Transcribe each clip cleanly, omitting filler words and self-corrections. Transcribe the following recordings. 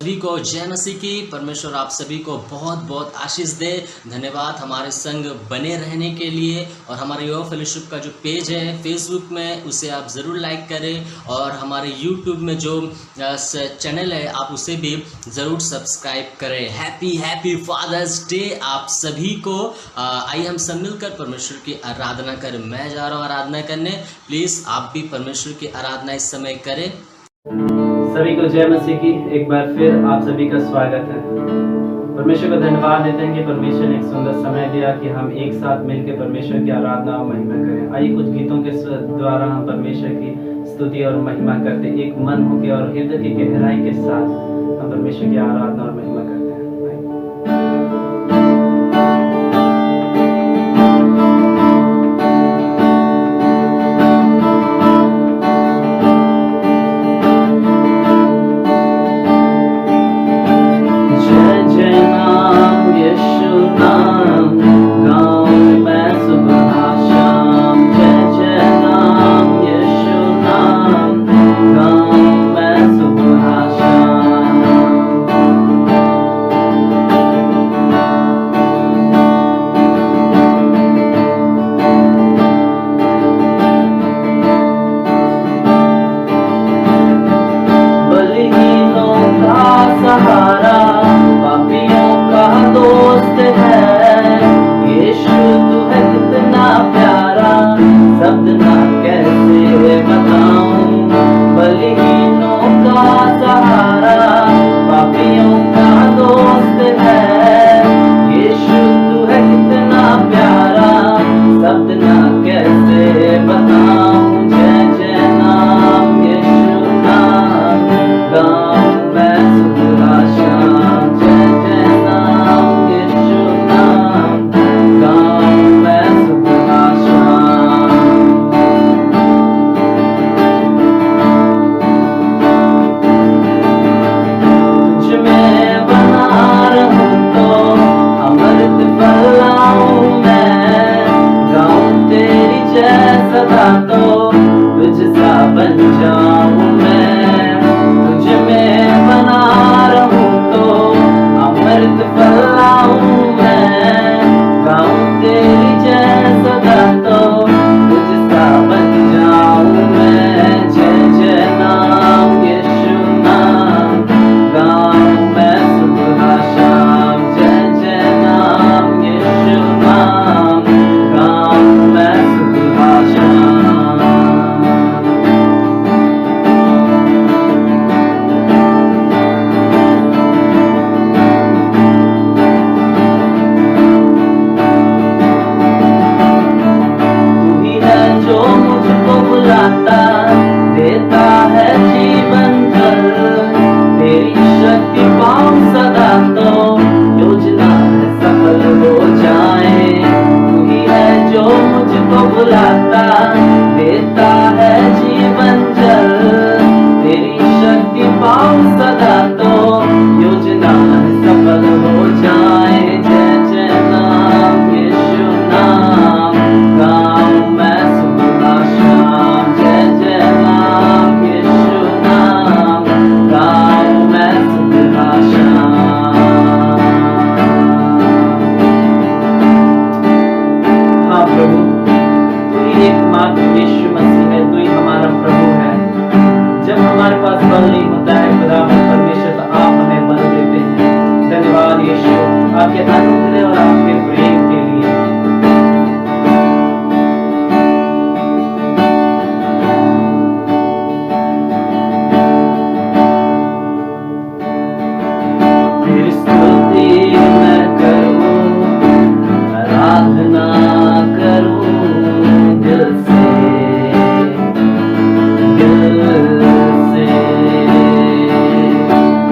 सभी को जय मसीह की। परमेश्वर आप सभी को बहुत बहुत आशीष दे। धन्यवाद हमारे संग बने रहने के लिए। और हमारे योर फेलोशिप का जो पेज है फेसबुक में, उसे आप ज़रूर लाइक करें। और हमारे यूट्यूब में जो चैनल है आप उसे भी ज़रूर सब्सक्राइब करें। हैप्पी फादर्स डे आप सभी को। आइए हम सब मिलकर परमेश्वर की आराधना करें। मैं जा रहा हूँ आराधना करने, प्लीज़ आप भी परमेश्वर की आराधना इस समय करें। सभी को जय मसीह की। एक बार फिर आप सभी का स्वागत है। परमेश्वर को धन्यवाद देते हैं कि परमेश्वर ने एक सुंदर समय दिया कि हम एक साथ मिलकर परमेश्वर की आराधना और महिमा करें। आइए कुछ गीतों के द्वारा हम परमेश्वर की स्तुति और महिमा करते, एक मन होकर और हृदय की गहराई के साथ हम परमेश्वर की आराधना और महिमा करते हैं।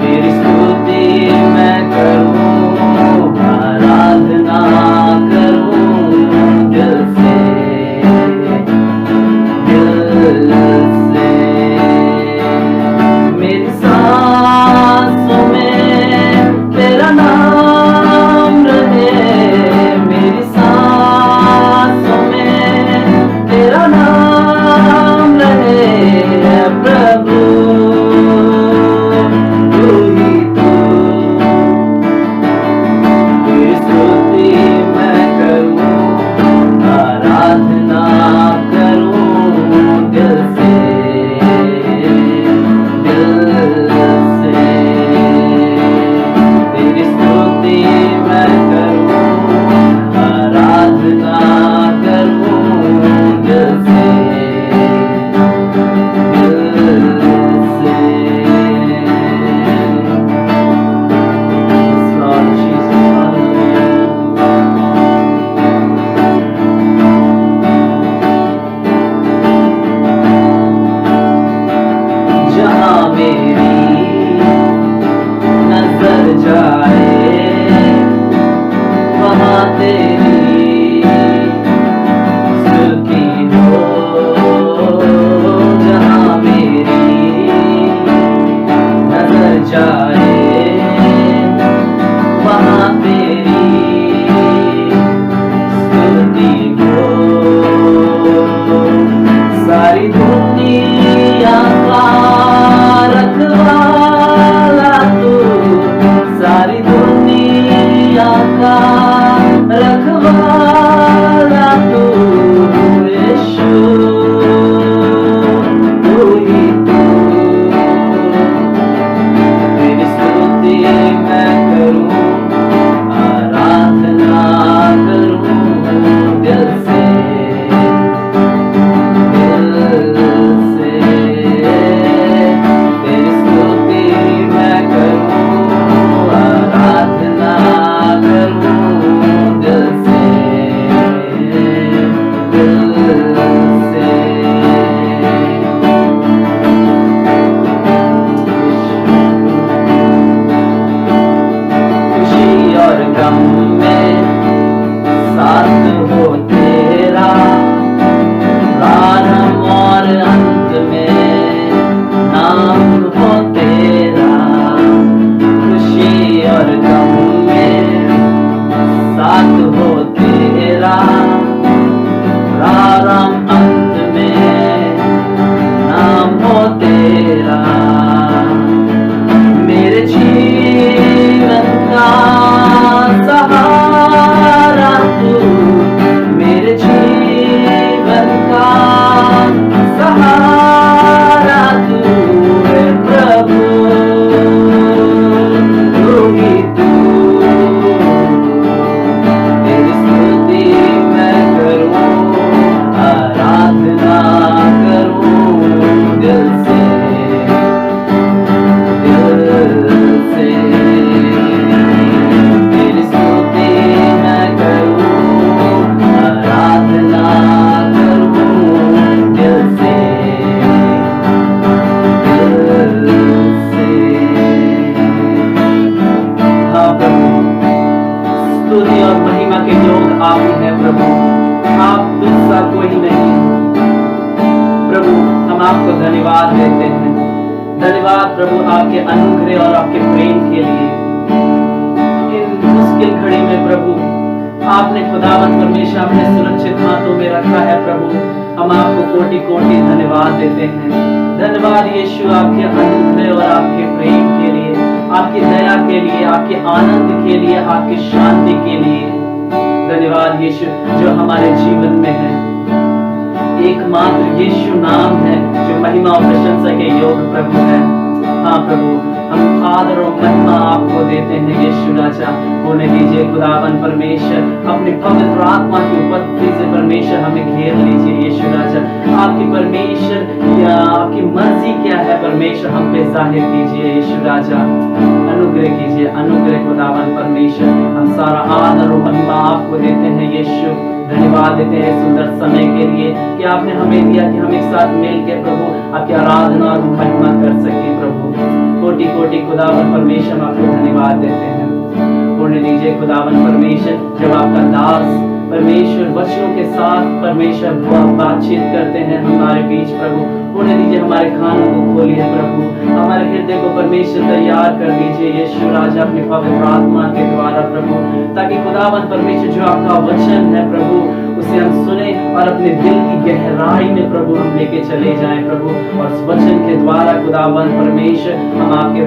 तेरी स्तुति मैं करूं आराधना प्रभु आपके अनुग्रह और आपके प्रेम के लिए। इन मुश्किल घड़ी में प्रभु आपने खुदावन परमेश्वर अपने सुरक्षित हाथों में रखा है प्रभु। हम आपको कोटि कोटि धन्यवाद देते हैं। धन्यवाद यीशु आपके अनुग्रह और आपके प्रेम के लिए, आपकी दया के लिए, आपके आनंद के लिए, आपकी शांति के लिए। धन्यवाद यीशु जो हमारे जीवन में है। एकमात्र यीशु नाम है जो महिमा और प्रशंसा के योग्य प्रभु है। हाँ प्रभु, हम आदर और महिमा आपको देते हैं यीशु राजा। होने दीजिए खुदावन परमेश्वर, अपनी पवित्र आत्मा की उपस्थिति से परमेश्वर हमें घेर लीजिए यीशु राजा। आपकी परमेश्वर या आपकी मर्जी क्या है परमेश्वर हम पे जाहिर कीजिए यीशु राजा। अनुग्रह कीजिए, अनुग्रह खुदावन परमेश्वर। हम सारा आदर और महिमा आपको देते हैं यीशु। धन्यवाद देते हैं सुंदर समय के लिए कि आपने हमें दिया कि हम एक साथ मिलकर प्रभु आपकी आराधना और महिमा कर सके प्रभु। कोटि कोटि खुदावन परमेश्वर हम आपको धन्यवाद देते हैं। होने दीजिए खुदावन परमेश्वर, जब आपका दास परमेश्वर वचनों के साथ परमेश्वर बातचीत करते हैं हमारे बीच प्रभु। होने दीजिए हमारे कानों को खोलिए प्रभु, हमारे हृदय को परमेश्वर तैयार कर दीजिए यीशु राजा अपनी पवित्र आत्मा के द्वारा प्रभु, ताकि खुदावन परमेश्वर जो आपका वचन है प्रभु उसे हम सुने और अपने दिल की गहराई में प्रभु हम लेके चले जाएं प्रभु। और उस वचन के द्वारा खुदावन परमेश्वर हम आपके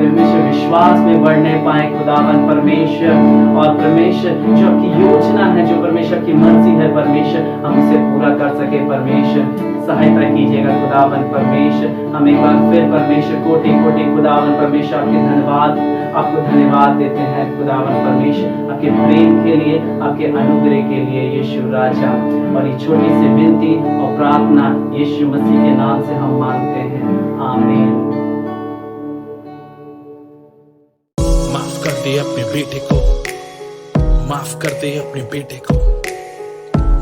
विश्वास में बढ़ने पाए खुदावन परमेश्वर। और परमेश्वर जो आपकी योजना है, जो परमेश्वर की मर्जी है परमेश्वर, हम उसे पूरा कर सके परमेश्वर। सहायता कीजिएगा खुदावन परमेश्वर। हम एक बार फिर परमेश्वर कोटि कोटि खुदावन परमेश्वर आपको धन्यवाद देते हैं खुदावन परमेश्वर, आपके प्रेम के लिए, आपके अनुग्रह के लिए यीशु राजा। और ये छोटी सी विनती और प्रार्थना यीशु मसीह के नाम से हम मांगते हैं, आमीन। माफ कर दे अपने बेटे को, माफ कर दे अपने बेटे को,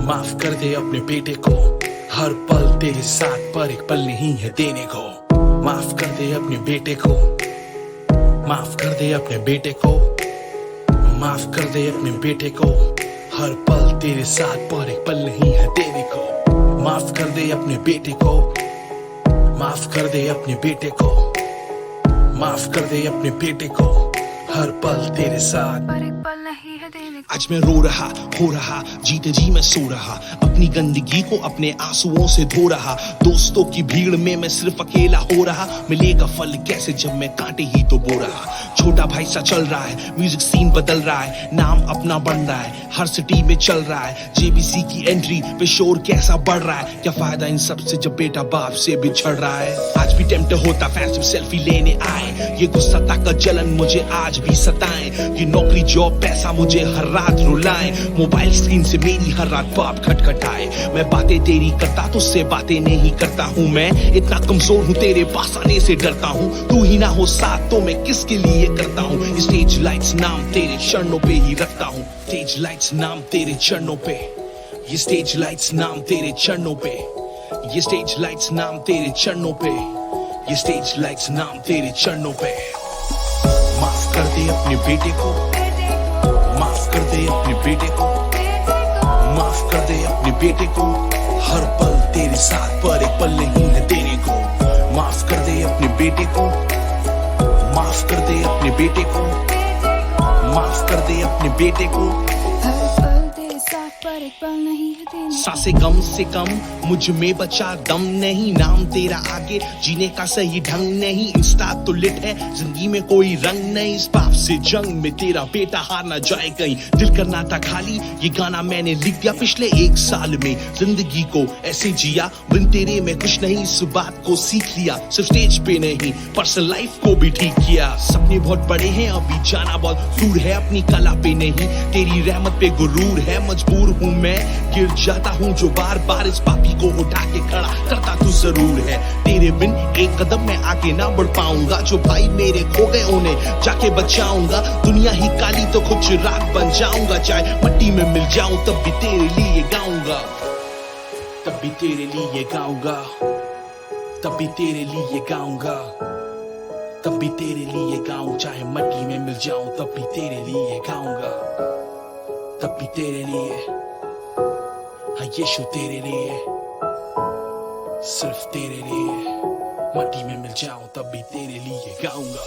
माफ कर दे अपने बेटे को। हर पल तेरे साथ पर एक पल नहीं है देने को। माफ कर दे अपने बेटे को, माफ कर दे अपने बेटे को, माफ कर दे अपने बेटे को। हर पल तेरे साथ पर एक पल नहीं है देने को। माफ कर दे अपने बेटे को, माफ कर दे अपने बेटे को, माफ कर दे अपने बेटे को। हर पल तेरे साथ पर एक पल नहीं है देने को। आज मैं रो रहा हो रहा, जीते जी मैं सो रहा, अपनी गंदगी को अपने आंसुओं से धो रहा। दोस्तों की भीड़ में मैं सिर्फ अकेला हो रहा, मिलेगा फल कैसे जब मैं कांटे ही तो बो रहा। छोटा भाई सा चल रहा है, म्यूजिक सीन बदल रहा है, नाम अपना बन रहा है, हर सिटी में चल रहा है। जेबीसी की एंट्री पे शोर कैसा बढ़ रहा है, क्या फायदा इन सब से जब बेटा बाप से बिछड़ रहा है। आज भी टेम्प्ट होता फैंस सेल्फी लेने आए, ये गुस्सा ताकत जलन मुझे आज भी सताएं। ये नौकरी जॉब पैसा मुझे हर रात रुलाएं, मोबाइल स्क्रीन से मेरी हर रात बाप खटखटाए। मैं बातें तेरी करता तुझसे बातें नहीं करता हूँ, मैं इतना कमजोर हूँ तेरे पास आने से डरता हूँ। तू ही ना हो साथ तो मैं किसके लिए करता हूँ। स्टेज लाइट्स नाम तेरे चरणों पे ही रखता हूँ, स्टेज लाइट्स नाम तेरे चरणों पे, ये स्टेज लाइट्स नाम तेरे चरणों पे, ये स्टेज लाइट्स नाम तेरे चरणों पे, ये स्टेज लाइट्स नाम तेरे चरणों पे। माफ कर दे अपने बेटे को, माफ कर दे अपने बेटे को, माफ कर दे अपने बेटे को। हर पल तेरे साथ पर एक पल नहीं है देने को। माफ कर दे अपने बेटे को, माफ कर दे अपने बेटे को, माफ कर दे अपने बेटे को। हर पल तेरे साथ पर एक पल नहीं है देने को। सांसे कम से कम मुझ में बचा दम नहीं, नाम तेरा आगे जीने का सही ढंग नहीं। इंस्टा तो लिट है जिंदगी में कोई रंग नहीं, इस पाप से जंग में तेरा बेटा हार ना जाए कहीं। दिल करना था खाली ये गाना मैंने लिख दिया, पिछले एक साल में जिंदगी को ऐसे जिया, बिन तेरे में कुछ नहीं इस बात को सीख लिया। सिर्फ स्टेज पे नहीं पर्सनल लाइफ को भी ठीक किया। सपने बहुत बड़े हैं अभी जाना बहुत दूर है, अपनी कला पे नहीं तेरी रहमत पे गुरूर है। मजबूर हूँ मैं गिर जाता हूँ जो बार बार, इस पापी को उठा के खड़ा करता तू जरूर है। तेरे बिन एक कदम मैं आगे ना बढ़ पाऊंगा, जो भाई मेरे खो गए उन्हें जाके बचाऊंगा। दुनिया ही काली तो खुद चिराग बन जाऊंगा, चाहे मट्टी में मिल जाऊं तब भी तेरे लिए गाऊंगा, तब भी तेरे लिए गाऊंगा, तब भी तेरे लिए गाऊंगा, तब भी तेरे लिए गाऊं। चाहे मट्टी में मिल जाऊं तब भी तेरे लिए गाऊंगा, तब भी तेरे लिए। हाँ यीशु तेरे लिए, सिर्फ तेरे लिए, माटी में मिल जाऊं तब भी तेरे लिए गाऊंगा।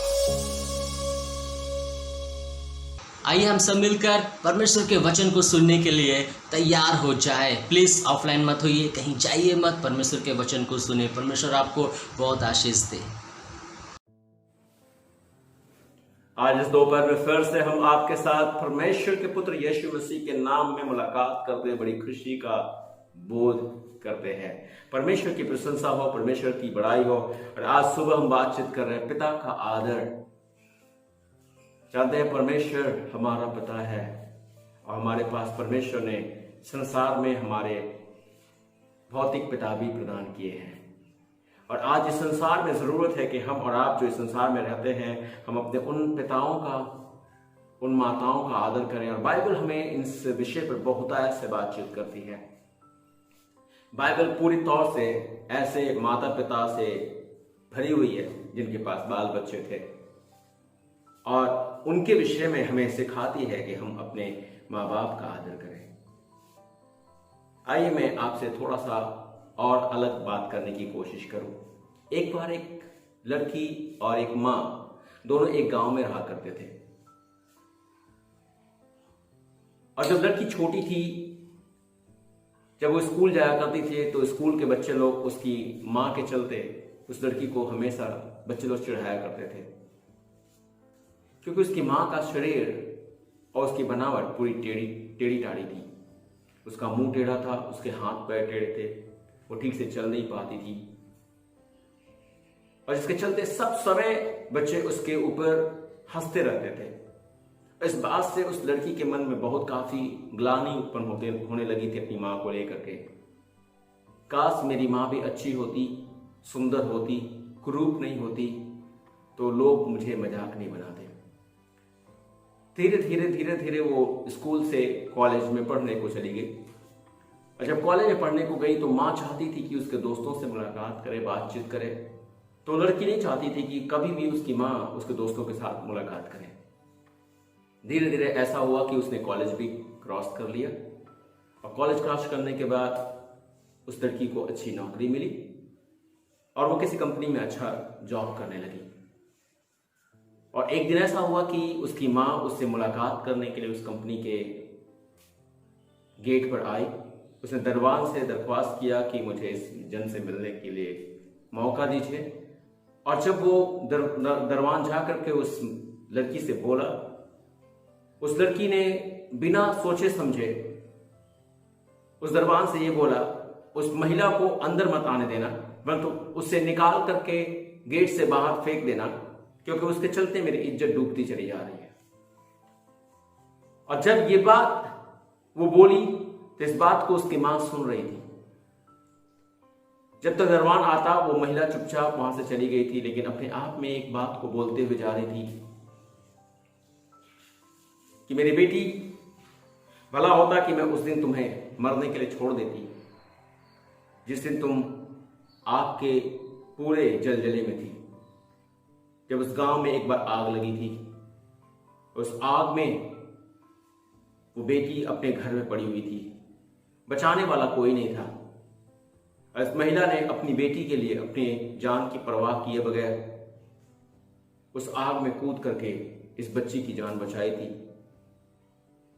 आइए हम सब मिलकर परमेश्वर के वचन को सुनने के लिए तैयार हो जाए। प्लीज़ ऑफलाइन मत होइए, कहीं जाइए मत, परमेश्वर के वचन को सुने। परमेश्वर आपको बहुत आशीष दे। आज इस दोपहर में फिर से हम आपके साथ परमेश्वर के पुत्र यीशु मसीह के नाम में मुलाकात करते बड़ी खुशी का बोध करते हैं। परमेश्वर की प्रशंसा हो, परमेश्वर की बड़ाई हो। और आज सुबह हम बातचीत कर रहे हैं पिता का आदर। जानते हैं परमेश्वर हमारा पिता है और हमारे पास परमेश्वर ने संसार में हमारे भौतिक पिता भी प्रदान किए हैं। और आज इस संसार में ज़रूरत है कि हम और आप जो इस संसार में रहते हैं, हम अपने उन पिताओं का, उन माताओं का आदर करें। और बाइबल हमें इस विषय पर बहुतायत से बातचीत करती है। बाइबल पूरी तौर से ऐसे माता पिता से भरी हुई है जिनके पास बाल बच्चे थे और उनके विषय में हमें सिखाती है कि हम अपने माँ बाप का आदर करें। आइए मैं आपसे थोड़ा सा और अलग बात करने की कोशिश करूं। एक बार एक लड़की और एक माँ दोनों एक गांव में रहा करते थे। और जब लड़की छोटी थी, जब वो स्कूल जाया करती थी, तो स्कूल के बच्चे लोग उसकी माँ के चलते उस लड़की को हमेशा बच्चे लोग चिढ़ाया करते थे, क्योंकि उसकी माँ का शरीर और उसकी बनावट पूरी टेढ़ी टाढ़ी थी। उसका मुंह टेढ़ा था, उसके हाथ पैर टेढ़े थे, वो ठीक से चल नहीं पाती थी। और जिसके चलते सब समय बच्चे उसके ऊपर हंसते रहते थे। इस बात से उस लड़की के मन में बहुत काफी ग्लानि उत्पन्न होने लगी थी अपनी माँ को लेकर के। काश मेरी माँ भी अच्छी होती, सुंदर होती, कुरूप नहीं होती, तो लोग मुझे मजाक नहीं बनाते। धीरे धीरे वो स्कूल से कॉलेज में पढ़ने को चली गई। और जब कॉलेज में पढ़ने को गई तो माँ चाहती थी कि उसके दोस्तों से मुलाकात करे, बातचीत करे। तो लड़की नहीं चाहती थी कि कभी भी उसकी माँ उसके दोस्तों के साथ मुलाकात करे। धीरे धीरे ऐसा हुआ कि उसने कॉलेज भी क्रॉस कर लिया। और कॉलेज क्रॉस करने के बाद उस लड़की को अच्छी नौकरी मिली और वो किसी कंपनी में अच्छा जॉब करने लगी। और एक दिन ऐसा हुआ कि उसकी माँ उससे मुलाकात करने के लिए उस कंपनी के गेट पर आई। उसने दरवान से दरख्वास्त किया कि मुझे इस जन से मिलने के लिए मौका दीजिए। और जब वो दरवान जा करके उस लड़की से बोला, उस लड़की ने बिना सोचे समझे उस दरवान से ये बोला, उस महिला को अंदर मत आने देना, परंतु उससे निकाल करके गेट से बाहर फेंक देना, क्योंकि उसके चलते मेरी इज्जत डूबती चली जा रही है। और जब ये बात वो बोली तो इस बात को उसकी मां सुन रही थी। जब तक दरवान आता वो महिला चुपचाप वहां से चली गई थी, लेकिन अपने आप में एक बात को बोलते हुए जा रही थी कि मेरी बेटी, भला होता कि मैं उस दिन तुम्हें मरने के लिए छोड़ देती, जिस दिन तुम आग के पूरे जलजले में थी। जब उस गांव में एक बार आग लगी थी, उस आग में वो बेटी अपने घर में पड़ी हुई थी, बचाने वाला कोई नहीं था। इस महिला ने अपनी बेटी के लिए अपने जान की परवाह किए बगैर उस आग में कूद करके इस बच्ची की जान बचाई थी।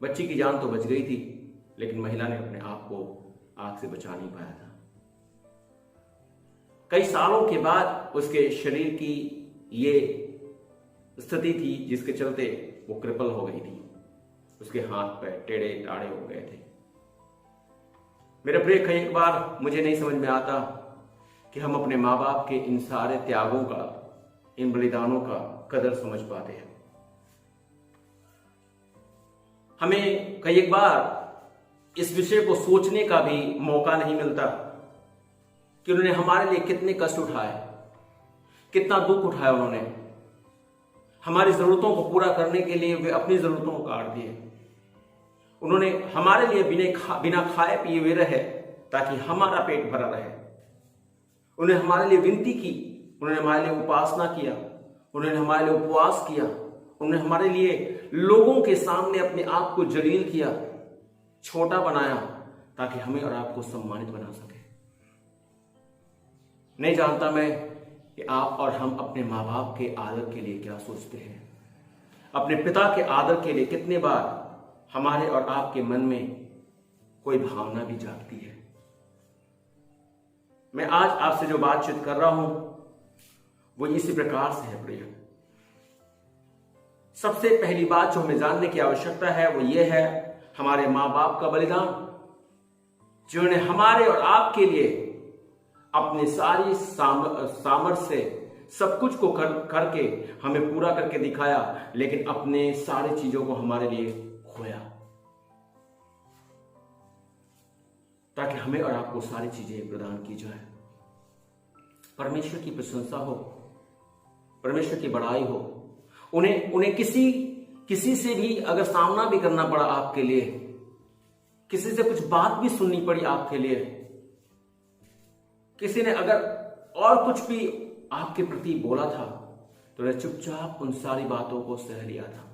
बच्ची की जान तो बच गई थी, लेकिन महिला ने अपने आप को आग से बचा नहीं पाया था। कई सालों के बाद उसके शरीर की ये स्थिति थी जिसके चलते वो कृपल हो गई थी। उसके हाथ पैर टेढ़े टाढ़े हो गए थे। मेरे प्रिय, कई बार मुझे नहीं समझ में आता कि हम अपने माँ बाप के इन सारे त्यागों का, इन बलिदानों का कदर समझ पाते हैं। हमें कई बार इस विषय को सोचने का भी मौका नहीं मिलता कि उन्होंने हमारे लिए कितने कष्ट उठाए, कितना दुख उठाया। उन्होंने हमारी जरूरतों को पूरा करने के लिए वे अपनी जरूरतों को काट दिए। उन्होंने हमारे लिए बिना खाए पिए हुए रहे ताकि हमारा पेट भरा रहे। उन्होंने हमारे लिए विनती की, उन्होंने हमारे लिए उपासना किया, उन्होंने हमारे लिए उपवास किया, उन्होंने हमारे लिए लोगों के सामने अपने आप को जलील किया, छोटा बनाया, ताकि हमें और आपको सम्मानित बना सके। नहीं जानता मैं कि आप और हम अपने माँ बाप के आदर के लिए क्या सोचते हैं। अपने पिता के आदर के लिए कितने बार हमारे और आपके मन में कोई भावना भी जागती है। मैं आज आपसे जो बातचीत कर रहा हूं वो इसी प्रकार से है प्रिय। सबसे पहली बात जो हमें जानने की आवश्यकता है वो ये है हमारे माँ बाप का बलिदान, जिन्होंने हमारे और आपके लिए अपनी सारी सामर्थ्य से सब कुछ को करके हमें पूरा करके दिखाया, लेकिन अपने सारी चीजों को हमारे लिए खोया ताकि हमें और आपको सारी चीजें प्रदान की जाए। परमेश्वर की प्रशंसा हो, परमेश्वर की बड़ाई हो। उन्हें किसी से भी अगर सामना भी करना पड़ा आपके लिए, किसी से कुछ बात भी सुननी पड़ी आपके लिए, किसी ने अगर और कुछ भी आपके प्रति बोला था तो उन्हें चुपचाप उन सारी बातों को सह लिया था।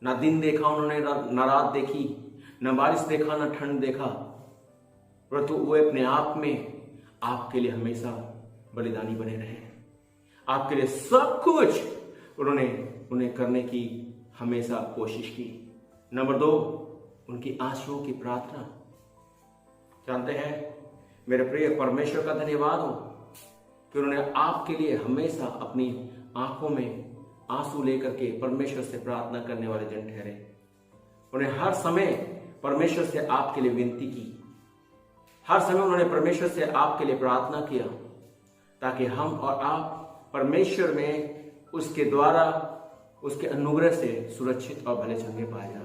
ना दिन देखा उन्होंने, ना रात देखी, न बारिश देखा, न ठंड देखा, परंतु वो अपने आप में आपके लिए हमेशा बलिदानी बने रहे। आपके लिए सब कुछ उन्होंने करने की हमेशा कोशिश की। नंबर 2, उनकी आंसुओं की प्रार्थना। जानते हैं मेरे प्रिय, परमेश्वर का धन्यवाद हो कि उन्होंने आपके लिए हमेशा अपनी आंखों में आंसू लेकर के परमेश्वर से प्रार्थना करने वाले जन ठहरे। उन्हें हर समय परमेश्वर से आपके लिए विनती की, हर समय उन्होंने परमेश्वर से आपके लिए प्रार्थना किया ताकि हम और आप परमेश्वर में उसके द्वारा, उसके अनुग्रह से सुरक्षित और भले चंगे पाए जाए।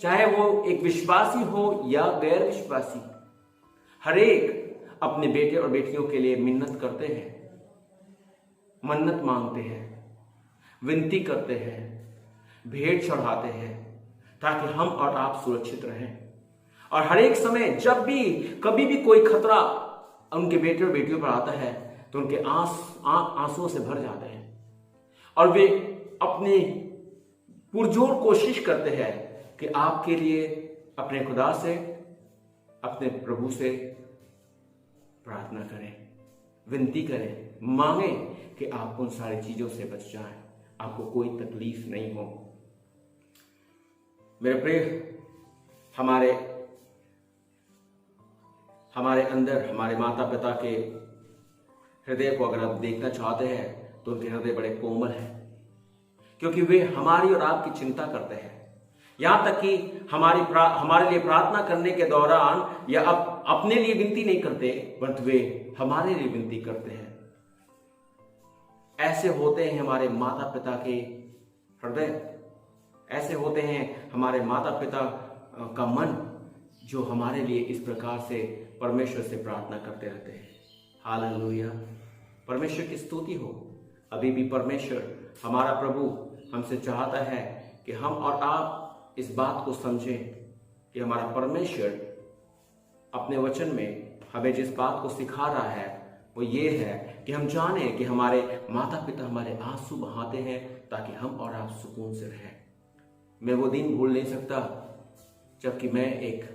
चाहे वो एक विश्वासी हो या गैर विश्वासी, हर एक अपने बेटे और बेटियों के लिए मिन्नत करते हैं, मन्नत मांगते हैं, विनती करते हैं, भेंट चढ़ाते हैं ताकि हम और आप सुरक्षित रहें। और हर एक समय जब भी कभी भी कोई खतरा उनके बेटे और बेटियों पर आता है तो उनके आंसुओं से भर जाते हैं और वे अपनी पुरजोर कोशिश करते हैं कि आपके लिए अपने खुदा से, अपने प्रभु से प्रार्थना करें, विनती करें, मांगे कि आप उन सारी चीजों से बच जाएं, आपको कोई तकलीफ नहीं हो। मेरे प्रिय, हमारे अंदर हमारे माता पिता के हृदय को अगर आप देखना चाहते हैं तो उनके हृदय बड़े कोमल हैं, क्योंकि वे हमारी और आपकी चिंता करते हैं। यहां तक कि हमारे लिए प्रार्थना करने के दौरान या अपने लिए विनती नहीं करते, परंतु वे हमारे लिए विनती करते हैं। ऐसे होते हैं हमारे माता पिता के हृदय, ऐसे होते हैं हमारे माता पिता का मन, जो हमारे लिए इस प्रकार से परमेश्वर से प्रार्थना करते रहते हैं। हालेलुया, परमेश्वर की स्तुति हो। अभी भी परमेश्वर हमारा प्रभु हमसे चाहता है कि हम और आप इस बात को समझें कि हमारा परमेश्वर अपने वचन में हमें जिस बात को सिखा रहा है वो ये है कि हम जाने कि हमारे माता पिता हमारे आंसू बहाते हैं ताकि हम और आप सुकून से रहें। मैं वो दिन भूल नहीं सकता जबकि मैं एक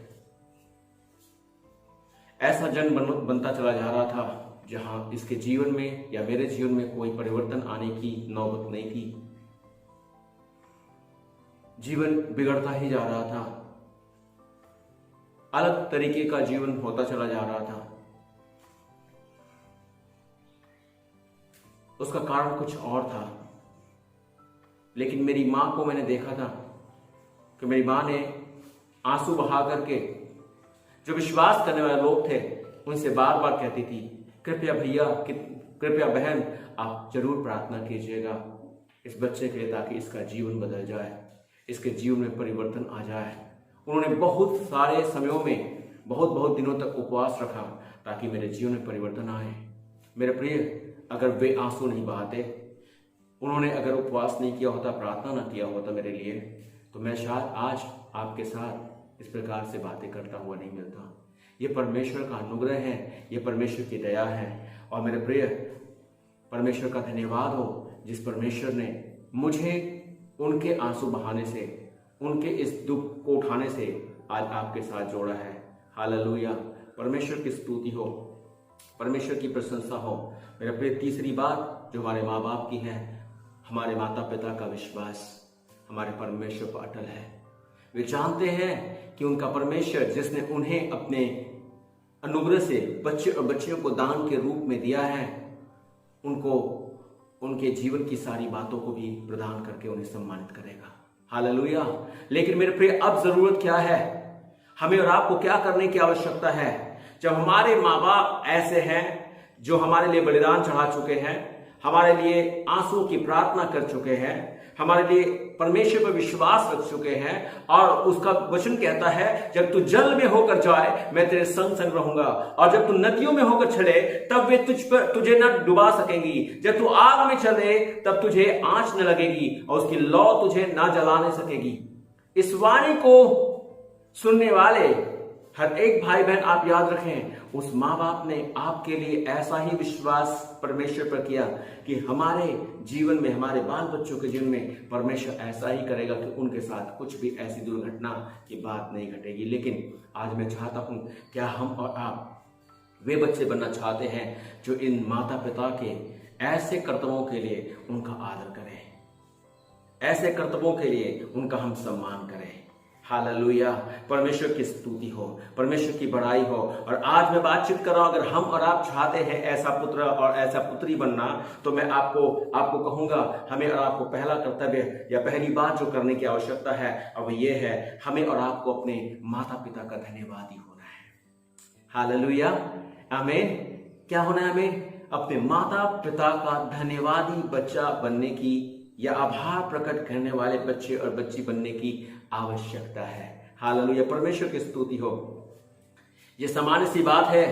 ऐसा जन बनता चला जा रहा था जहां इसके जीवन में या मेरे जीवन में कोई परिवर्तन आने की नौबत नहीं थी। जीवन बिगड़ता ही जा रहा था, अलग तरीके का जीवन होता चला जा रहा था। उसका कारण कुछ और था, लेकिन मेरी मां को मैंने देखा था कि मेरी मां ने आंसू बहा करके जो विश्वास करने वाले लोग थे उनसे बार बार कहती थी, कृपया भैया, कृपया बहन, आप जरूर प्रार्थना कीजिएगा इस बच्चे के लिए ताकि इसका जीवन बदल जाए, इसके जीवन में परिवर्तन आ जाए। उन्होंने बहुत सारे समयों में बहुत दिनों तक उपवास रखा ताकि मेरे जीवन में परिवर्तन आए। मेरे प्रिय, अगर वे आंसू नहीं बहाते, उन्होंने अगर उपवास नहीं किया होता, प्रार्थना ना किया होता मेरे लिए, तो मैं शायद आज आपके साथ इस प्रकार से बातें करता हुआ नहीं मिलता। ये परमेश्वर का अनुग्रह है, ये परमेश्वर की दया है। और मेरे प्रिय, परमेश्वर का धन्यवाद हो जिस परमेश्वर ने मुझे उनके आंसू बहाने से, उनके इस दुख को उठाने से आज आपके साथ जोड़ा है। हालेलुया, परमेश्वर की स्तुति हो। परमेश्वर की प्रशंसा हो। मेरा प्रिय, तीसरी बात जो हमारे माँ बाप की है, हमारे माता पिता का विश्वास हमारे परमेश्वर पर अटल है। वे जानते हैं कि उनका परमेश्वर जिसने उन्हें अपने अनुग्रह से बच्चे और बच्चियों को दान के रूप में दिया है, उनको उनके जीवन की सारी बातों को भी प्रदान करके उन्हें सम्मानित करेगा। हालेलुया। लेकिन मेरे प्रिय, अब जरूरत क्या है? हमें और आपको क्या करने की आवश्यकता है? जब हमारे माँ बाप ऐसे हैं जो हमारे लिए बलिदान चढ़ा चुके हैं, हमारे लिए आंसुओं की प्रार्थना कर चुके हैं, हमारे लिए परमेश्वर पर विश्वास रख चुके हैं, और उसका वचन कहता है जब तू जल में होकर जाए मैं तेरे संग संग रहूंगा, और जब तू नदियों में होकर चले तब वे तुझे न डुबा सकेंगी, जब तू आग में चले तब तुझे आंच न लगेगी और उसकी लौ तुझे ना जलाने सकेगी। इस वाणी को सुनने वाले हर एक भाई बहन आप याद रखें, उस माँ बाप ने आपके लिए ऐसा ही विश्वास परमेश्वर पर किया कि हमारे जीवन में, हमारे बाल बच्चों के जीवन में परमेश्वर ऐसा ही करेगा कि उनके साथ कुछ भी ऐसी दुर्घटना की बात नहीं घटेगी। लेकिन आज मैं चाहता हूं, क्या हम और आप वे बच्चे बनना चाहते हैं जो इन माता पिता के ऐसे कर्तव्यों के लिए उनका आदर करें, ऐसे कर्तव्यों के लिए उनका हम सम्मान करें। हालेलुया। परमेश्वर की स्तुति हो, परमेश्वर की बड़ाई हो। और आज मैं बातचीत कर रहा हूं, अगर हम और आप चाहते हैं ऐसा पुत्र और ऐसा पुत्री बनना, तो मैं आपको कहूंगा, हमें और आपको पहला कर्तव्य या पहली बात जो करने की आवश्यकता है अब ये है, हमें और आपको अपने माता पिता का धन्यवादी होना है। हालेलुया, आमीन। क्या होना है हमें? अपने माता पिता का धन्यवादी बच्चा बनने की या आभार प्रकट करने वाले बच्चे और बच्ची बनने की आवश्यकता है। हालेलुया, परमेश्वर की स्तुति हो। यह सामान्य सी बात है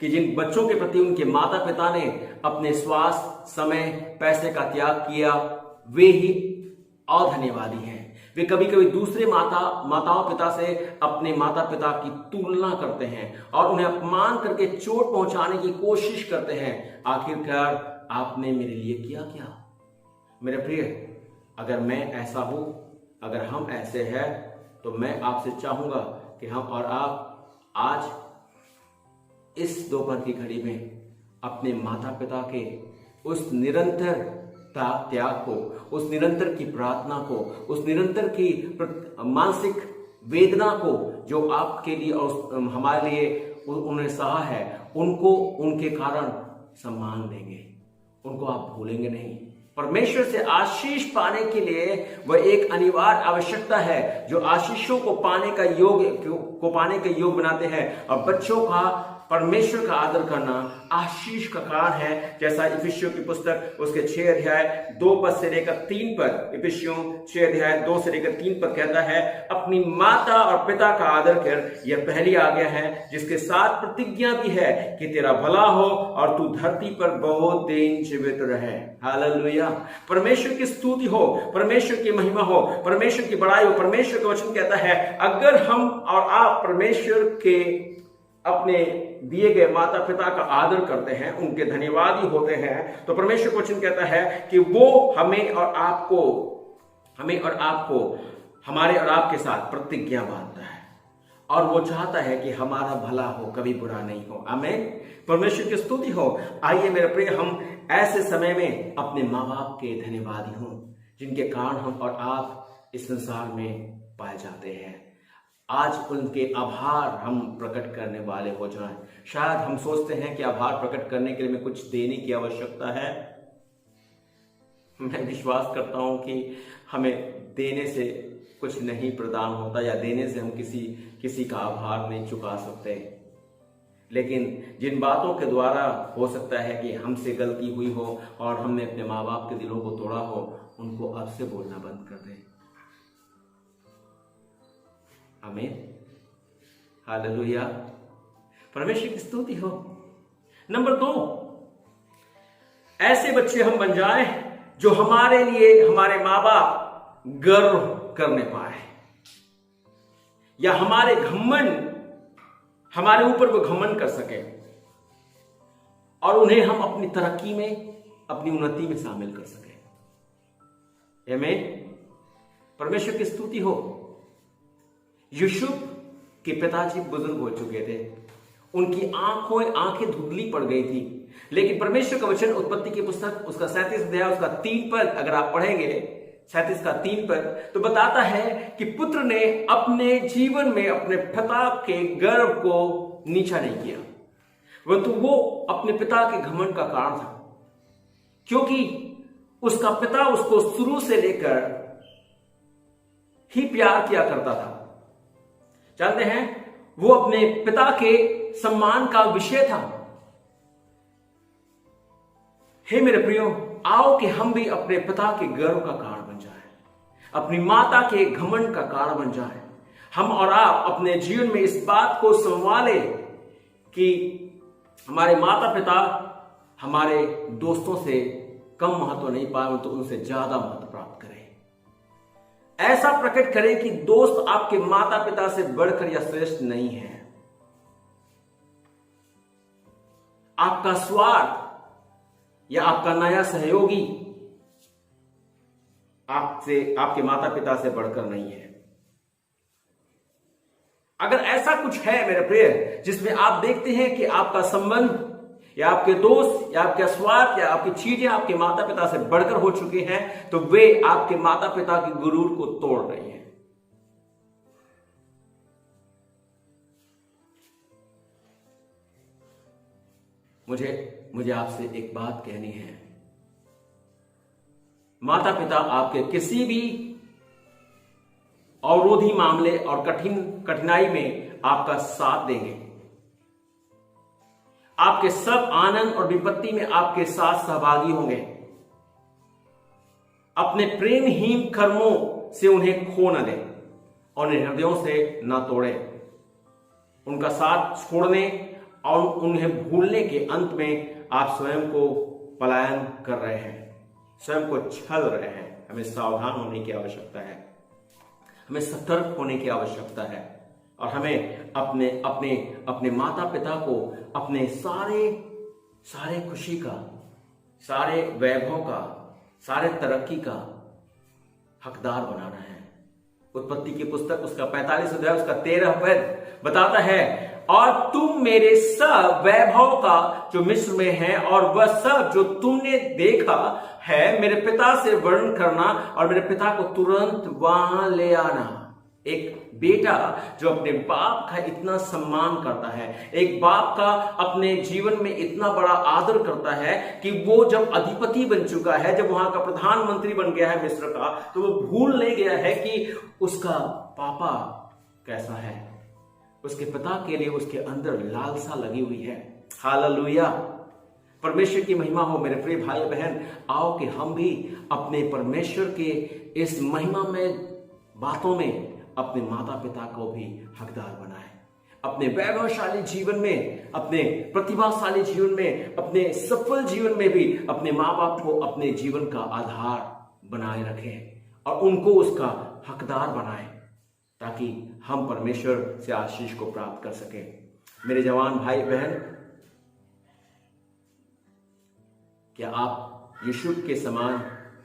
कि जिन बच्चों के प्रति उनके माता पिता ने अपने स्वास्थ्य, समय, पैसे का त्याग किया, वे ही अधन्यवादी हैं। वे कभी कभी दूसरे माताओं पिता से अपने माता पिता की तुलना करते हैं और उन्हें अपमान करके चोट पहुंचाने की कोशिश करते हैं। आखिरकार आपने मेरे लिए किया क्या? मेरे प्रिय, अगर मैं ऐसा हूं, अगर हम ऐसे हैं, तो मैं आपसे चाहूंगा कि हम और आप आज इस दोपहर की घड़ी में अपने माता पिता के उस निरंतर त्याग को, उस निरंतर की प्रार्थना को, उस निरंतर की मानसिक वेदना को जो आपके लिए और हमारे लिए उन्होंने सहा है, उनको उनके कारण सम्मान देंगे, उनको आप भूलेंगे नहीं। परमेश्वर से आशीष पाने के लिए वह एक अनिवार्य आवश्यकता है जो आशीषों को पाने का योग बनाते हैं। और बच्चों का परमेश्वर का आदर करना आशीष का कारण है। जैसा इफिसियों की पुस्तक उसके 6 अध्याय 2 पद से लेकर 3 पर, इफिसियों 6 अध्याय 2 से लेकर 3 पर कहता है, अपनी माता और पिता का आदर कर, यह पहली आज्ञा है जिसके साथ प्रतिज्ञा भी है कि तेरा भला हो और तू धरती पर बहुत दिन जीवित रहे। हालेलुया। परमेश्वर की स्तुति हो, परमेश्वर की महिमा हो, परमेश्वर की बड़ाई हो। परमेश्वर का वचन कहता है, अगर हम और आप परमेश्वर के अपने दिए गए माता पिता का आदर करते हैं, उनके धन्यवादी होते हैं, तो परमेश्वर वचन कहता है कि वो हमें और आपको हमारे और आपके साथ प्रतिज्ञा बांधता है और वो चाहता है कि हमारा भला हो, कभी बुरा नहीं हो। आमीन। परमेश्वर की स्तुति हो। आइए मेरे प्रिय, हम ऐसे समय में अपने माँ बाप के धन्यवादी हों जिनके कारण हम और आप इस संसार में पाए जाते हैं। आज उनके आभार हम प्रकट करने वाले हो जाएं। शायद हम सोचते हैं कि आभार प्रकट करने के लिए हमें कुछ देने की आवश्यकता है। मैं विश्वास करता हूं कि हमें देने से कुछ नहीं प्रदान होता या देने से हम किसी का आभार नहीं चुका सकते। लेकिन जिन बातों के द्वारा हो सकता है कि हमसे गलती हुई हो और हमने अपने माँ बाप के दिलों को तोड़ा हो, उनको अब से बोलना बंद कर दें। आमीन। हालेलुया। परमेश्वर की स्तुति हो। नंबर 2, ऐसे बच्चे हम बन जाएं जो हमारे लिए हमारे माँ बाप गर्व करने पाए या हमारे ऊपर वो घमंड कर सके और उन्हें हम अपनी तरक्की में, अपनी उन्नति में शामिल कर सके। आमीन। परमेश्वर की स्तुति हो। यूसुफ के पिताजी बुजुर्ग हो चुके थे, उनकी आंखें धुंधली पड़ गई थी। लेकिन परमेश्वर का वचन उत्पत्ति की पुस्तक उसका 37 अध्याय उसका 3 पद अगर आप पढ़ेंगे, 37 का 3 पद, तो बताता है कि पुत्र ने अपने जीवन में अपने पिता के गर्व को नीचा नहीं किया, परंतु वो अपने पिता के घमंड का कारण था, क्योंकि उसका पिता उसको शुरू से लेकर ही प्यार किया करता था। जानते हैं, वो अपने पिता के सम्मान का विषय था। हे मेरे प्रियो, आओ कि हम भी अपने पिता के गर्व का कारण बन जाएं, अपनी माता के घमंड का कारण बन जाएं। हम और आप अपने जीवन में इस बात को संभाले कि हमारे माता पिता हमारे दोस्तों से कम महत्व नहीं पाए, तो उनसे ज्यादा महत्व प्राप्त करें। ऐसा प्रकट करें कि दोस्त आपके माता पिता से बढ़कर या श्रेष्ठ नहीं है। आपका स्वार्थ या आपका नया सहयोगी आपके माता पिता से बढ़कर नहीं है। अगर ऐसा कुछ है मेरे प्रिय जिसमें आप देखते हैं कि आपका संबंध या आपके दोस्त या आपका स्वार्थ या आपकी चीजें आपके माता पिता से बढ़कर हो चुके हैं, तो वे आपके माता पिता के गुरूर को तोड़ रही हैं। मुझे आपसे एक बात कहनी है। माता पिता आपके किसी भी अवरोधी मामले और कठिनाई में आपका साथ देंगे। आपके सब आनंद और विपत्ति में आपके साथ सहभागी होंगे। अपने प्रेमहीन कर्मों से उन्हें खो न दें और उन्हें हृदयों से न तोड़ें। उनका साथ छोड़ने और उन्हें भूलने के अंत में आप स्वयं को पलायन कर रहे हैं, स्वयं को छल रहे हैं। हमें सावधान होने की आवश्यकता है, हमें सतर्क होने की आवश्यकता है, और हमें अपने अपने अपने माता पिता को अपने सारे खुशी का, सारे वैभव का, सारे तरक्की का हकदार बनाना है। उत्पत्ति की पुस्तक उसका 45 अध्याय उसका 13 पद बताता है, और तुम मेरे सब वैभव का जो मिस्र में है और वह सब जो तुमने देखा है मेरे पिता से वर्णन करना और मेरे पिता को तुरंत वहां ले आना। एक बेटा जो अपने बाप का इतना सम्मान करता है, एक बाप का अपने जीवन में इतना बड़ा आदर करता है कि वो जब अधिपति बन चुका है, जब वहां का प्रधानमंत्री बन गया है मिस्र का, तो वो भूल नहीं गया है कि उसका पापा कैसा है। उसके पिता के लिए उसके अंदर लालसा लगी हुई है। हालेलुया, परमेश्वर की महिमा हो। मेरे प्रिय भाई बहन, आओ कि हम भी अपने परमेश्वर के इस महिमा में बातों में अपने माता पिता को भी हकदार बनाएं। अपने वैभवशाली जीवन में, अपने प्रतिभाशाली जीवन में, अपने सफल जीवन में भी अपने माँ बाप को अपने जीवन का आधार बनाए रखें और उनको उसका हकदार बनाएं, ताकि हम परमेश्वर से आशीष को प्राप्त कर सकें। मेरे जवान भाई बहन, क्या आप यीशु के समान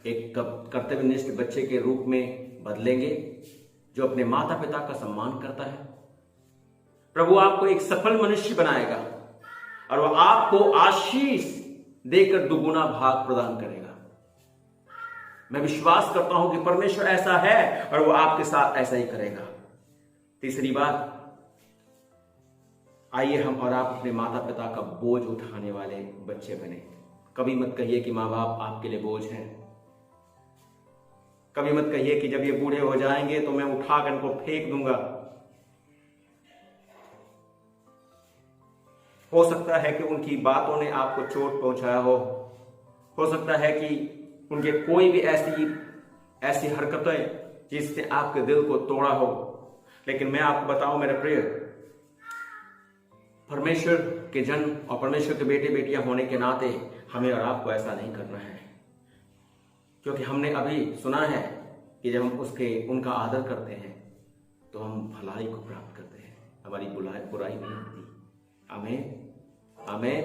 एक कर्तव्यनिष्ठ बच्चे के रूप में बदलेंगे जो अपने माता पिता का सम्मान करता है? प्रभु आपको एक सफल मनुष्य बनाएगा और वह आपको आशीष देकर दुगुना भाग प्रदान करेगा। मैं विश्वास करता हूं कि परमेश्वर ऐसा है और वो आपके साथ ऐसा ही करेगा। तीसरी बात, आइए हम और आप अपने माता पिता का बोझ उठाने वाले बच्चे बने। कभी मत कहिए कि माँ बाप आपके लिए बोझ हैं। कभी मत कहिए कि जब ये बूढ़े हो जाएंगे तो मैं उठाकर इनको फेंक दूंगा। हो सकता है कि उनकी बातों ने आपको चोट पहुंचाया हो सकता है कि उनके कोई भी ऐसी हरकतें जिसने आपके दिल को तोड़ा हो, लेकिन मैं आपको बताऊं मेरे प्रिय, परमेश्वर के जन और परमेश्वर के बेटे बेटियां होने के नाते हमें और आपको ऐसा नहीं करना है, क्योंकि हमने अभी सुना है कि जब हम उनका आदर करते हैं तो हम भलाई को प्राप्त करते हैं, हमारी बुराई नहीं होती। आमीन, आमीन,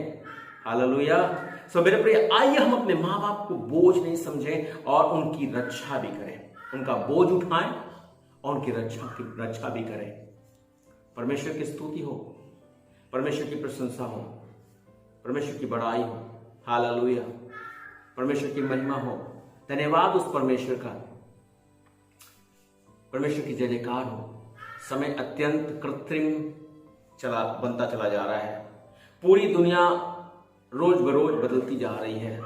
हालेलुया। सो मेरे प्रिय, आइए हम अपने माँ बाप को बोझ नहीं समझें और उनकी रक्षा भी करें, उनका बोझ उठाएं और उनकी रक्षा भी करें। परमेश्वर की स्तुति हो। परमेश्वर की प्रशंसा हो, परमेश्वर की बड़ाई हो। हालेलुया, परमेश्वर की महिमा हो। धन्यवाद उस परमेश्वर का, परमेश्वर की जय जयकार हो। समय अत्यंत कृत्रिम बनता चला जा रहा है। पूरी दुनिया रोज बरोज बदलती जा रही है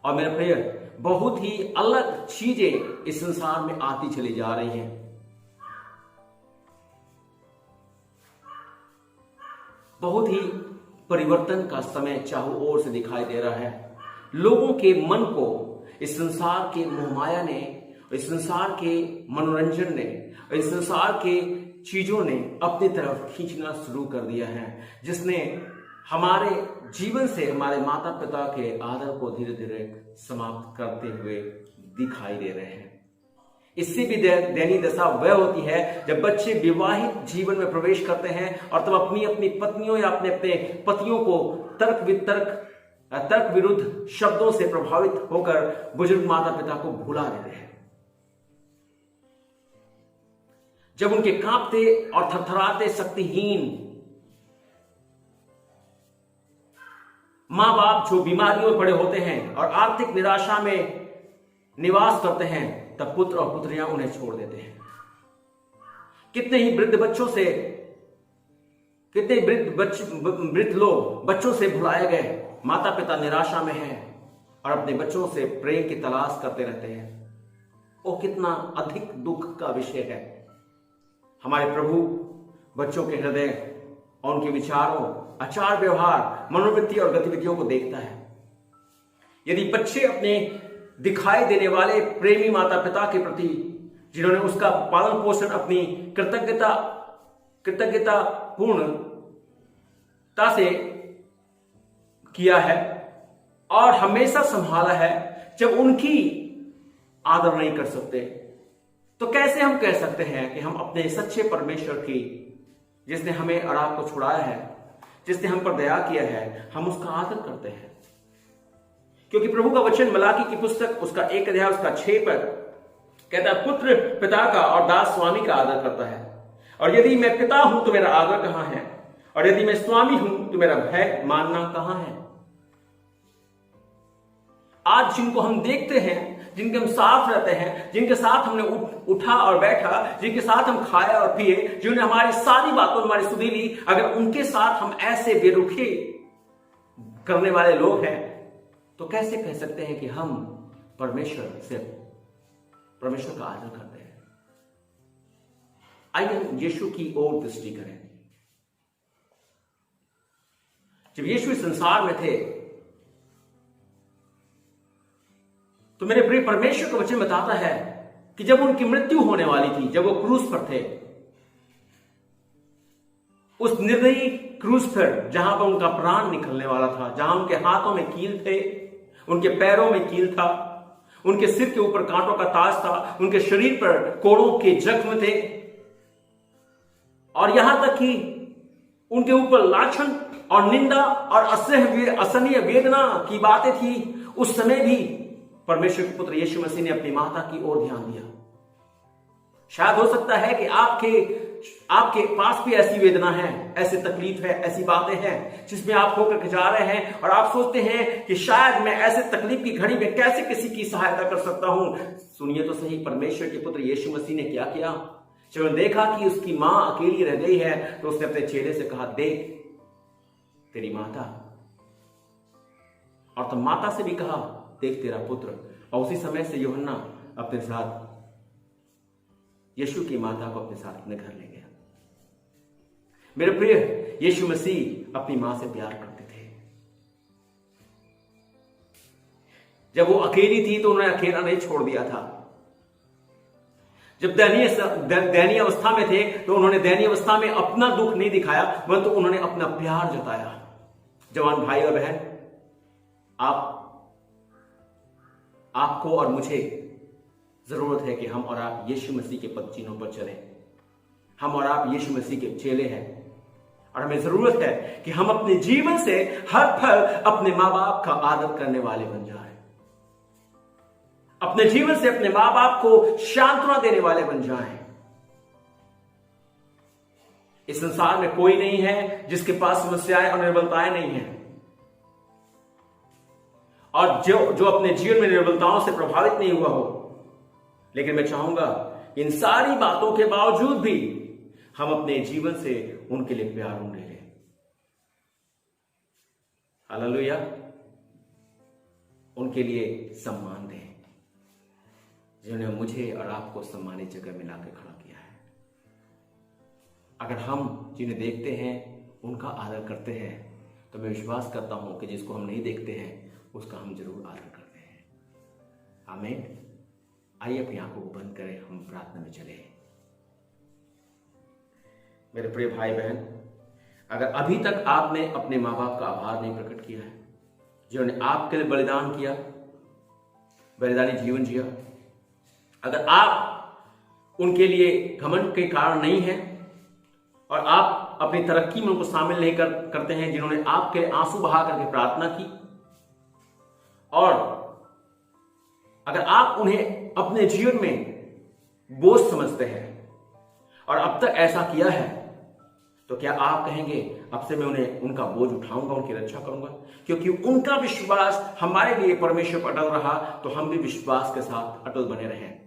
और मेरे प्रिय, बहुत ही अलग चीजें इस संसार में आती चली जा रही हैं। बहुत ही परिवर्तन का समय चारों ओर से दिखाई दे रहा है। लोगों के मन को इस संसार के मोहमाया ने, इस संसार के मनोरंजन ने, इस संसार के चीजों ने अपनी तरफ खींचना शुरू कर दिया है, जिसने हमारे जीवन से हमारे माता पिता के आदर को धीरे धीरे समाप्त करते हुए दिखाई दे रहे हैं। इससे भी दयनीय दशा वह होती है जब बच्चे विवाहित जीवन में प्रवेश करते हैं और तब अपनी अपनी पत्नियों या अपने अपने पतियों को तर्क विरुद्ध शब्दों से प्रभावित होकर बुजुर्ग माता पिता को भुला देते हैं। जब उनके कांपते और थरथराते शक्तिहीन मां बाप जो बीमारियों में पड़े होते हैं और आर्थिक निराशा में निवास करते हैं, तब पुत्र और पुत्रियां उन्हें छोड़ देते हैं। कितने ही वृद्ध लोग बच्चों से भुलाए गए, माता पिता निराशा में हैं और अपने बच्चों से प्रेम की तलाश करते रहते हैं। वो कितना अधिक दुख का विषय है। हमारे प्रभु बच्चों के हृदय और उनके विचारों, आचार व्यवहार, मनोवृत्ति और गतिविधियों को देखता है। यदि बच्चे अपने दिखाई देने वाले प्रेमी माता पिता के प्रति, जिन्होंने उसका पालन पोषण अपनी कृतज्ञता पूर्णता से किया है और हमेशा संभाला है, जब उनकी आदर नहीं कर सकते, तो कैसे हम कह सकते हैं कि हम अपने सच्चे परमेश्वर की, जिसने हमें और आपको छुड़ाया है, जिसने हम पर दया किया है, हम उसका आदर करते हैं। क्योंकि प्रभु का वचन मलाकी की पुस्तक उसका 1 अध्याय उसका 6 पद कहता है, पुत्र पिता का और दास स्वामी का आदर करता है। और यदि मैं पिता हूं तो मेरा आदर कहां है, और यदि मैं स्वामी हूं तो मेरा भय मानना कहां है। आज जिनको हम देखते हैं, जिनके हम साथ रहते हैं, जिनके साथ हमने उठा और बैठा, जिनके साथ हम खाए और पिए, जिन्होंने हमारी सारी बातों हमारी सुधी ली, अगर उनके साथ हम ऐसे बेरुखी करने वाले लोग हैं, तो कैसे कह सकते हैं कि हम परमेश्वर का आदर करते हैं। आइए यीशु की ओर दृष्टि करें। जब यीशु संसार में थे, तो मेरे प्रिय, परमेश्वर का वचन बताता है कि जब उनकी मृत्यु होने वाली थी, जब वो क्रूस पर थे, उस निर्दयी क्रूस पर जहां पर उनका प्राण निकलने वाला था, जहां उनके हाथों में कील थे, उनके पैरों में कील था, उनके सिर के ऊपर कांटों का ताज था, उनके शरीर पर कोड़ों के जख्म थे, और यहां तक कि उनके ऊपर लाछन और निंदा और असहनीय वेदना की बातें थी। उस समय भी परमेश्वर के पुत्र यीशु मसीह ने अपनी माता की ओर ध्यान दिया। शायद हो सकता है कि आपके पास भी ऐसी वेदना है, ऐसी तकलीफ है, ऐसी बातें हैं जिसमें आप होकर जा रहे हैं और आप सोचते हैं कि शायद मैं ऐसे तकलीफ की घड़ी में कैसे किसी की सहायता कर सकता हूं। सुनिए तो सही, परमेश्वर के पुत्र यीशु मसीह ने क्या किया। जब उन्होंने देखा कि उसकी मां अकेली रह गई है, तो उसने अपने चेले से कहा, देख तेरी माता, और तब माता से भी कहा, देख तेरा पुत्र। और उसी समय से यूहन्ना अपने साथ यीशु की माता को अपने साथ अपने घर ले गया। मेरे प्रिय, यीशु मसीह अपनी मां से प्यार करते थे। जब वो अकेली थी तो उन्होंने अकेला नहीं छोड़ दिया था। जब दयनीय अवस्था में थे तो उन्होंने दयनीय अवस्था में अपना दुख नहीं दिखाया, परंतु उन्होंने अपना प्यार जताया। जवान भाई और बहन, आपको और मुझे जरूरत है कि हम और आप यीशु मसीह के पद चिन्हों पर चलें। हम और आप यीशु मसीह के चेले हैं और हमें जरूरत है कि हम अपने जीवन से हर पल अपने मां बाप का आदर करने वाले बन जाएं। अपने जीवन से अपने मां बाप को सांत्वना देने वाले बन जाएं। इस संसार में कोई नहीं है जिसके पास समस्याएं और निर्बलताएं नहीं है, और जो अपने जीवन में निर्बलताओं से प्रभावित नहीं हुआ हो। लेकिन मैं चाहूंगा इन सारी बातों के बावजूद भी हम अपने जीवन से उनके लिए प्यार ढूंढे लें। हालेलुया। उनके लिए सम्मान दें जिन्होंने मुझे और आपको सम्मानित जगह में लाकर खड़ा किया है। अगर हम जिन्हें देखते हैं उनका आदर करते हैं तो मैं विश्वास करता हूं कि जिसको हम नहीं देखते हैं उसका हम जरूर आदर करते हैं। आमीन। आइए अपनी आंखों को बंद करें, हम प्रार्थना में चले। मेरे प्रिय भाई बहन, अगर अभी तक आपने अपने माँ बाप का आभार नहीं प्रकट किया है, जिन्होंने आपके लिए बलिदान किया, बलिदानी जीवन जिया, अगर आप उनके लिए घमंड के कारण नहीं हैं और आप अपनी तरक्की में उनको शामिल नहीं करते हैं, जिन्होंने आपके आंसू बहा करके प्रार्थना की, और अगर आप उन्हें अपने जीवन में बोझ समझते हैं और अब तक ऐसा किया है, तो क्या आप कहेंगे अब से मैं उन्हें उनका बोझ उठाऊंगा, उनकी रक्षा करूंगा? क्योंकि उनका विश्वास हमारे लिए परमेश्वर पर अटल रहा, तो हम भी विश्वास के साथ अटल बने रहें,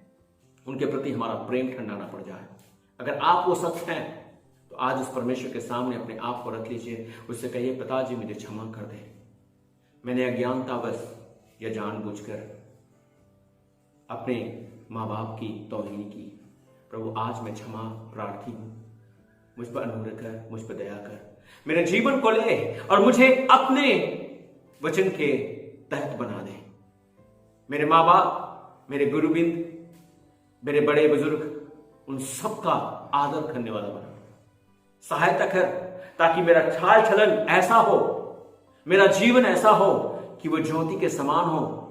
उनके प्रति हमारा प्रेम ठंडा ना पड़ जाए। अगर आप वो सच हैं तो आज उस परमेश्वर के सामने अपने आप को रख लीजिए, उससे कहिए पिताजी मुझे क्षमा कर दे, मैंने अज्ञानतावश या जानबूझकर अपने माँ बाप की तौहीन की। प्रभु आज मैं क्षमा प्रार्थी हूं, मुझ पर अनुग्रह कर, मुझ पर दया कर, मेरे जीवन को ले और मुझे अपने वचन के तहत बना दे। मेरे माँ बाप, मेरे गुरुबिंद, मेरे बड़े बुजुर्ग, उन सबका आदर करने वाला बना, सहायता कर ताकि मेरा चाल चलन ऐसा हो, मेरा जीवन ऐसा हो कि वो ज्योति के समान हो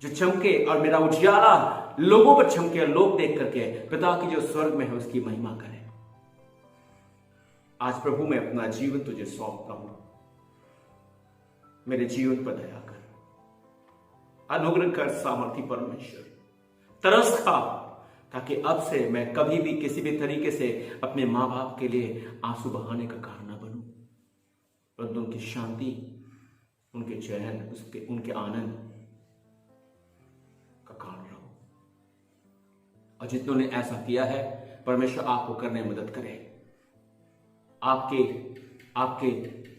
जो चमके, और मेरा उजियाला लोगों पर चमके और लोग देख करके पिता की जो स्वर्ग में है उसकी महिमा करें। आज प्रभु मैं अपना जीवन तुझे सौंपता हूं, मेरे जीवन पर दया कर, अनुग्रह कर सामर्थी परमेश्वर, तरस खा ताकि अब से मैं कभी भी किसी भी तरीके से अपने मां बाप के लिए आंसू बहाने का कारण न बनूं, परंतु उनकी शांति, उनके चैन, उनके आनंद का कारण रहो। और जितनों ने ऐसा किया है परमेश्वर आपको करने में मदद करे। आपके आपके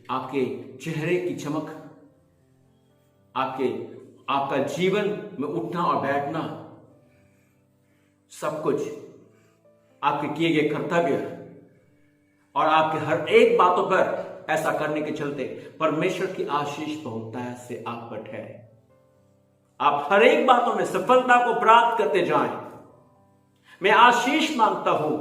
आपके चेहरे की चमक, आपका जीवन में उठना और बैठना, सब कुछ आपके किए गए कर्तव्य और आपके हर एक बातों पर ऐसा करने के चलते परमेश्वर की आशीष बहुतायत से आप पर ठहरे। आप हर एक बातों में सफलता को प्राप्त करते जाएं। मैं आशीष मांगता हूं,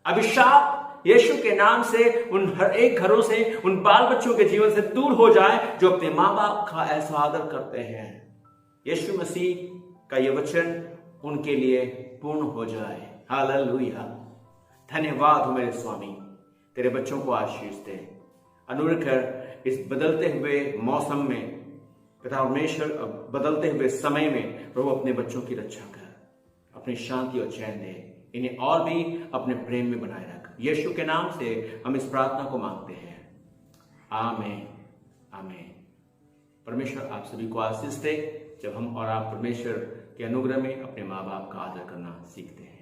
अभिशाप यीशु के नाम से उन हर एक घरों से, उन बाल बच्चों के जीवन से दूर हो जाए जो अपने मां बाप का ऐसा आदर करते हैं। यीशु मसीह का यह वचन उनके लिए पूर्ण हो जाए। हालेलुया। धन्यवाद हो मेरे स्वामी, तेरे बच्चों को आशीष दे, अनुग्रह कर इस बदलते हुए मौसम में, पिता परमेश्वर बदलते हुए समय में प्रभु अपने बच्चों की रक्षा कर, अपनी शांति और चैन दे, इन्हें और भी अपने प्रेम में बनाए रख। यीशु के नाम से हम इस प्रार्थना को मांगते हैं, आमीन आमीन। परमेश्वर आप सभी को आशीष दे जब हम और आप परमेश्वर के अनुग्रह में अपने माँ बाप का आदर करना सीखते हैं।